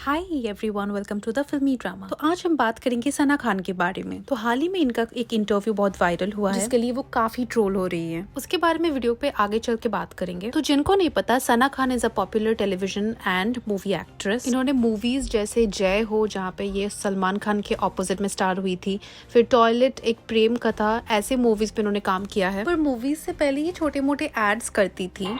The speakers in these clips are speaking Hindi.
Hi everyone, welcome to the filmy drama. तो आज हम बात करेंगे सना खान के बारे में। तो हाल ही में इनका एक इंटरव्यू बहुत वायरल हुआ है, जिसके लिए वो काफी ट्रोल हो रही है। उसके बारे में वीडियो पे आगे चल के बात करेंगे। तो जिनको नहीं पता, Sana Khan is a popular television and movie actress. इन्होंने मूवीज जैसे जय हो, जहाँ पे ये सलमान खान के ऑपोजिट में स्टार हुई थी, फिर टॉयलेट, एक प्रेम कथा, ऐसे मूवीज पे इन्होंने काम किया है। पर मूवीज से पहले ये छोटे मोटे एड्स करती थी।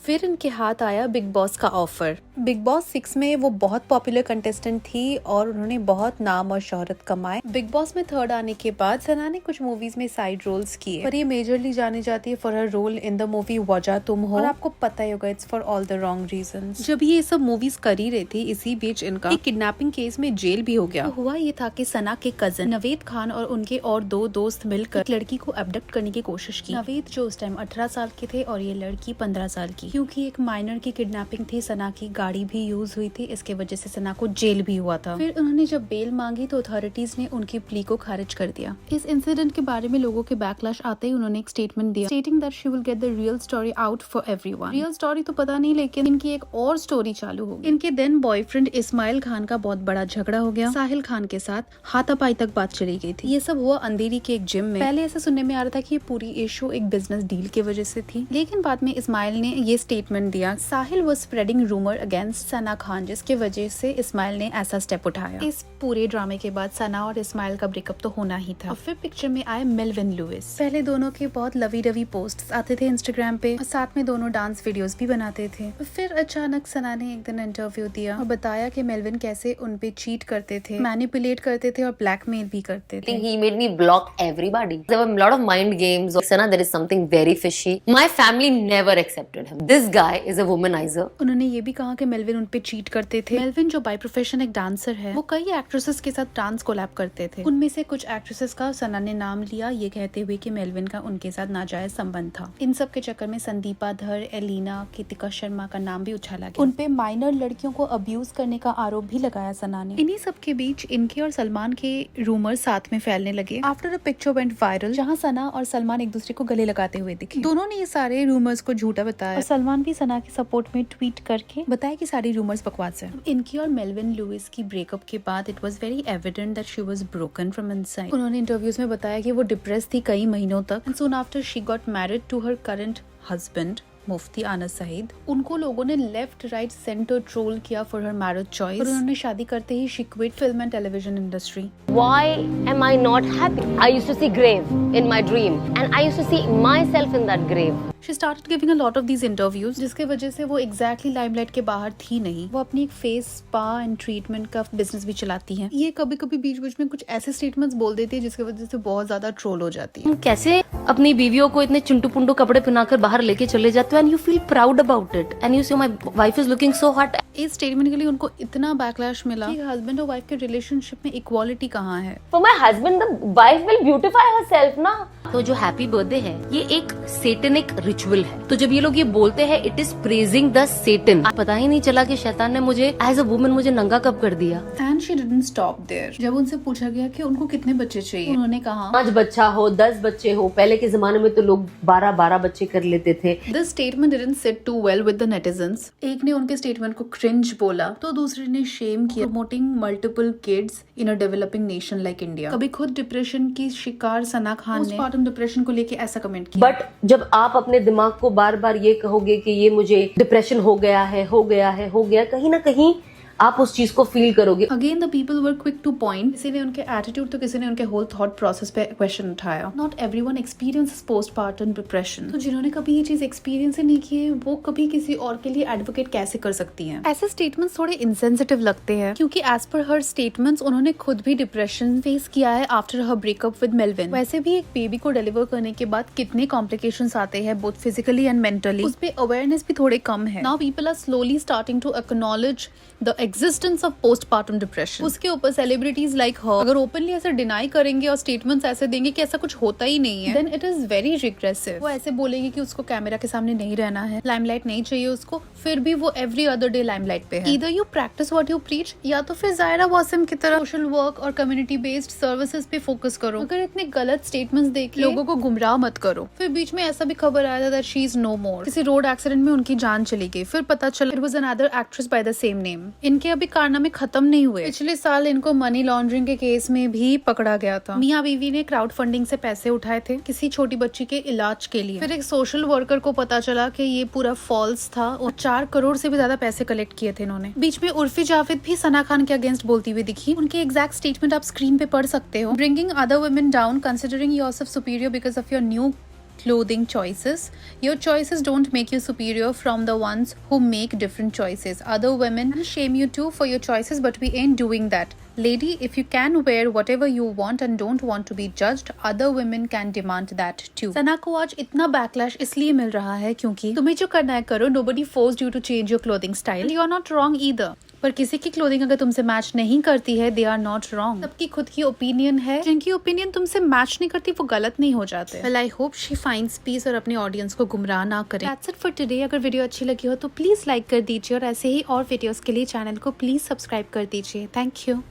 फिर इनके हाथ आया बिग बॉस का ऑफर। बिग बॉस 6 में वो बहुत पॉपुलर कंटेस्टेंट थी और उन्होंने बहुत नाम और शोहरत कमाए। बिग बॉस में थर्ड आने के बाद सना ने कुछ मूवीज में साइड रोल्स किए, पर ये मेजरली जानी जाती है for her role in the movie Wajah Tum Ho. और आपको पता ही होगा, it's for all the wrong reasons. जब ये सब मूवीज कर ही रही थी, इसी बीच इनका एक किडनैपिंग केस में जेल भी हो गया। तो हुआ ये था कि सना के कजन नवेद खान और उनके और दो दोस्त मिलकर एक लड़की को अबडक्ट करने की कोशिश की। नवेद जो उस टाइम 18 साल के थे और ये लड़की 15 साल की। क्योंकि एक माइनर की किडनैपिंग थी, सना की गाड़ी भी यूज हुई थी, इसके वजह से सना को जेल भी हुआ था। फिर उन्होंने जब बेल मांगी तो अथॉरिटीज ने उनकी प्ली को खारिज कर दिया। इस इंसिडेंट के बारे में लोगों के बैकलैश आते ही उन्होंने एक स्टेटमेंट दिया, stating that she will get the real story out for everyone. Real story तो पता नहीं, लेकिन इनकी एक और स्टोरी चालू हो गई। इनके देन बॉयफ्रेंड इस्माइल खान का बहुत बड़ा झगड़ा हो गया। साहिल खान के साथ हाथापाई तक बात चली गई थी। ये सब हुआ अंधेरी के एक जिम में। पहले ऐसा सुनने में आ रहा था कि ये पूरी इशू एक बिजनेस डील की वजह से थी, लेकिन बाद में इस्माइल ने ये स्टेटमेंट दिया, साहिल was spreading rumour against Sana Khan, जिसके वजह से इस्माइल ने ऐसा स्टेप उठाया। इस पूरे ड्रामे के बाद सना और इस्माइल का ब्रेकअप तो होना ही था। और फिर पिक्चर में आए मेल्विन लुइस। पहले दोनों के बहुत लवी डवी पोस्ट्स आते थे इंस्टाग्राम पे और साथ में दोनों डांस वीडियोस भी बनाते थे। फिर अचानक सना ने एक दिन इंटरव्यू दिया और बताया कि मेल्विन कैसे उन पे चीट करते थे, मैनिपुलेट करते थे और ब्लैकमेल भी करते थे। He made me block everybody. There were a lot of mind games. Sana, there is something very fishy. My family never accepted him. This guy is a womanizer. उन्होंने ये भी कहा कि मेल्विन उन पे चीट करते थे। मेल्विन जो बाय प्रोफेशन एक डांसर है, वो कई एक्ट्रेसेस के साथ डांस कोलैब करते थे। उनमें से कुछ एक्ट्रेसेस का सना ने नाम लिया, ये कहते हुए कि मेल्विन का उनके साथ नाजायज संबंध था। इन सब के चक्कर में संदीपा धर, एलिना, कृतिका शर्मा का नाम भी उछाला गया। उनपे माइनर लड़कियों को अब्यूज करने का आरोप भी लगाया सना ने। इन्हीं सब के बीच इनके और सलमान के रूमर साथ में फैलने लगे। After a picture went viral, जहाँ सना और सलमान एक दूसरे को गले लगाते हुए दिखे। दोनों ने ये सारे रूमर्स को झूठा बताया और सलमान भी सना के सपोर्ट में ट्वीट करके बताया कि सारी रूमर्स बकवास है। इनकी और मेल्विन लुइस की ब्रेकअप के बाद it was very evident that she was broken from inside. उन्होंने इंटरव्यूज में बताया कि वो डिप्रेस थी कई महीनों तक। And soon after she got married to her current husband Mufti Anas Saeed. उनको लोगों ने लेफ्ट राइट सेंटर ट्रोल किया फॉर हर मैरिज चॉइस और उन्होंने शादी करते ही she quit film and television industry. Why am I not happy? I used to see grave in my dream and I used to see myself in that grave. She started giving a lot of these interviews, जिसके वजह से वो exactly limelight के बाहर थी नहीं। वो अपनी एक फेस स्पा एंड ट्रीटमेंट का बिजनेस भी चलाती हैं। ये कभी कभी बीच बीच में कुछ ऐसे स्टेटमेंट्स बोल देती है जिसकी वजह से बहुत ज्यादा ट्रोल हो जाती है। कैसे अपनी बीवियों को इतने चिंटू पुंडू कपड़े पहनाकर बाहर लेके चले जाते हो and you feel proud about it and you say my wife is looking so hot. इस स्टेटमेंट के लिए उनको इतना बैकलैश मिला कि हस्बैंड और वाइफ के रिलेशनशिप में इक्वालिटी कहाँ है। For my husband, the wife will beautify herself ना। तो जो हैप्पी बर्थडे है ये एक सेटनिक रिचुअल है। तो जब ये लोग ये बोलते हैं इट इज प्रेजिंग द सेटन, पता ही नहीं चला कि शैतान ने मुझे एज अ वुमन मुझे नंगा कब कर दिया। And she didn't stop there. जब उनसे पूछा गया कि उनको कितने बच्चे चाहिए, उन्होंने कहा 5 बच्चा हो, 10 बच्चे हो। पहले के जमाने में तो लोग 12-12 बच्चे कर लेते थे। This statement didn't sit too well with the netizens. एक ने उनके स्टेटमेंट को क्रिंज बोला तो दूसरे ने शेम किया, promoting multiple kids in a developing nation like India. कभी खुद डिप्रेशन की शिकार सना खान ने पोस्टमार्टम डिप्रेशन को लेके ऐसा कमेंट किया। बट जब आप अपने दिमाग को बार बार ये कहोगे कि ये मुझे डिप्रेशन हो गया, कहीं ना कहीं आप उस चीज को फील करोगे। Again the people were quick two point. किसी ने उनके एटीट्यूड तो किसी ने उनके होल थॉट प्रोसेस पे क्वेश्चन उठाया। Not everyone experiences postpartum depression. तो जिन्होंने कभी ये चीज एक्सपीरियंस ही नहीं की है, वो कभी किसी और के लिए एडवोकेट कैसे कर सकती हैं। ऐसे स्टेटमेंट्स थोड़े इनसेंसिटिव लगते हैं क्योंकि एज पर हर स्टेटमेंट्स उन्होंने खुद भी डिप्रेशन फेस किया है after her breakup with Melvin. वैसे भी एक बेबी को डिलीवर करने के बाद कितने कॉम्प्लिकेशंस आते हैं बोथ फिजिकली एंड मेंटली, उस पे अवेयरनेस भी थोड़े कम है। Now people are slowly starting to acknowledge the existence of postpartum depression. उसके ऊपर सेलिब्रिटीज लाइक हर अगर ओपनली ऐसे डिनाई करेंगे और स्टेटमेंट्स ऐसे देंगे कि ऐसा कुछ होता ही नहीं है, then it is very regressive. वो ऐसे बोलेंगे कि उसको कैमरा के सामने नहीं रहना है, लाइमलाइट नहीं चाहिए उसको, फिर भी वो एवरी अदर डे लाइमलाइट पे है। Either you practice what you preach, या तो फिर जायरा वासिम की तरह सोशल वर्क और कम्युनिटी बेस्ड सर्विसेज पे फोकस करो। अगर इतने गलत स्टेटमेंट्स देके लोगों को गुमराह मत करो। फिर बीच में ऐसा भी खबर आया था दैट शी इज नो मोर, किसी रोड एक्सीडेंट में उनकी जान चली गई, फिर पता चला it was another actress by the same name. इनके अभी कारनामे खत्म नहीं हुए। पिछले साल इनको मनी लॉन्ड्रिंग के केस में भी पकड़ा गया था। मियां बीवी ने क्राउड फंडिंग से पैसे उठाए थे किसी छोटी बच्ची के इलाज के लिए। फिर एक सोशल वर्कर को पता चला कि ये पूरा फॉल्स था और 4 करोड़ से भी ज्यादा पैसे कलेक्ट किए थे इन्होंने। बीच में उर्फी जावेद भी सना खान के अगेंस्ट बोलती हुई दिखी। उनके एग्जैक्ट स्टेटमेंट आप स्क्रीन पे पढ़ सकते हो। Bringing other women down, considering yourself superior because of your new clothing choices. Your choices don't make you superior from the ones who make different choices. Other women shame you too for your choices, but we ain't doing that. Lady, if you can wear whatever you want and don't want to be judged, other women can demand that too. सना को आज इतना बैकलैश इसलिए मिल रहा है क्योंकि तुम्हें जो करना है करो, nobody forced you to change your clothing style. You are not wrong either. पर किसी की क्लोथिंग अगर तुमसे मैच नहीं करती है, दे आर नॉट रॉन्ग। सबकी खुद की ओपिनियन है, जिनकी ओपिनियन तुमसे मैच नहीं करती वो गलत नहीं हो जाते। Well I hope she finds peace और अपने ऑडियंस को गुमराह ना करे। That's it for today. अगर वीडियो अच्छी लगी हो तो प्लीज लाइक कर दीजिए और ऐसे ही और वीडियोस के लिए चैनल को प्लीज सब्सक्राइब कर दीजिए। Thank you.